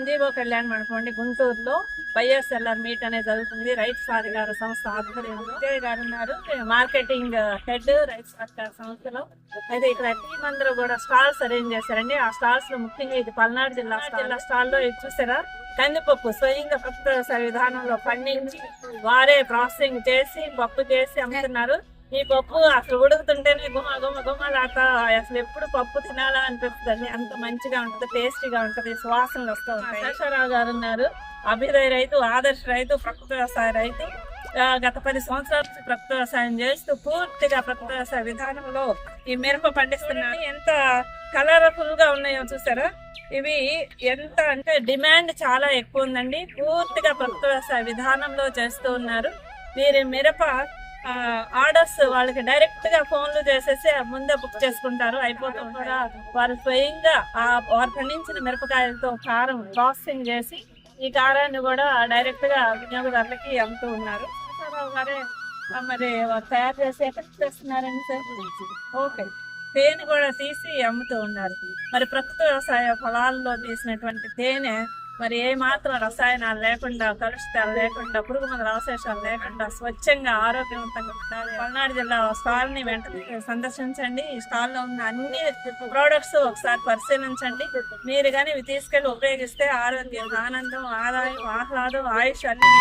NGO Kalyan మండపం అండి గుంటూరులో వైఎస్ఎల్ఆర్ మీట్ అనేది జరుగుతుంది. రైతు సాధికార సంస్థ ఆధ్వర్యంలో విజయ్ గారు ఉన్నారు, మార్కెటింగ్ హెడ్ రైతు సాధికార సంస్థలో. అయితే ఇక్కడ టీం అందరూ కూడా స్టాల్స్ అరేంజ్ చేశారండి. ఆ స్టాల్స్ లో ముఖ్యంగా ఇది పల్నాడు జిల్లా స్టాల్ లో ఇది చూసారా, కందిపప్పు స్వయంగా ప్రకృతి వ్యవసాయ విధానంలో పండించి వారే ప్రాసెసింగ్ చేసి పప్పు చేసి అమ్ముతున్నారు. ఈ పప్పు అసలు ఉడుకుతుంటేనే గుమ గుమ గుమలాట, అసలు ఎప్పుడు పప్పు తినాలా అనిపిస్తుంది. అంత మంచిగా ఉంటుంది, టేస్టీగా ఉంటుంది, సువాసనలు వస్తూ ఉంటాయి. శేషారావు గారు ఉన్నారు, అభ్యుదయ రైతు, ఆదర్శ రైతు, ప్రకృతి వ్యవసాయ రైతు. గత 10 సంవత్సరాల నుంచి ప్రకృతి వ్యవసాయం చేస్తూ పూర్తిగా ప్రకృతి వ్యవసాయ విధానంలో ఈ మిరప పండిస్తున్నారు. ఎంత కలర్ఫుల్ గా ఉన్నాయో చూసారా. ఇవి ఎంత అంటే డిమాండ్ చాలా ఎక్కువ ఉందండి. పూర్తిగా ప్రకృతి వ్యవసాయ విధానంలో చేస్తూ ఉన్నారు. వీరి మిరప ఆర్డర్స్ వాళ్ళకి డైరెక్ట్ గా ఫోన్లు చేసేసి ముందే బుక్ చేసుకుంటారు, అయిపోతాం కూడా. వారు స్వయంగా వారు పండించిన మిరపకాయలతో కారం ప్రాసెసింగ్ చేసి ఈ కారాన్ని కూడా డైరెక్ట్ గా వినియోగదారులకి అమ్ముతూ ఉన్నారు. గారే మరి తయారు చేసి ఎక్కడ చేస్తున్నారండి సార్? ఓకే, తేనె కూడా తీసి అమ్ముతూ ఉన్నారు. మరి ప్రకృతి వ్యవసాయ పొలాల్లో తీసినటువంటి తేనె మరి ఏ మాత్రం రసాయనాలు లేకుండా, కలుషితాలు లేకుండా, పురుగు మందుల అవశేషాలు లేకుండా స్వచ్ఛంగా ఆరోగ్యవంతంగా ఉండాలి. పల్నాడు జిల్లా స్టాల్ ని వెంటనే సందర్శించండి. ఈ స్టాల్ లో ఉన్న అన్ని ప్రోడక్ట్స్ ఒకసారి పరిశీలించండి. మీరు కానీ ఇవి తీసుకెళ్లి ఉపయోగిస్తే ఆరోగ్యం, ఆనందం, ఆదాయం, ఆహ్లాదం, ఆయుష్ అన్ని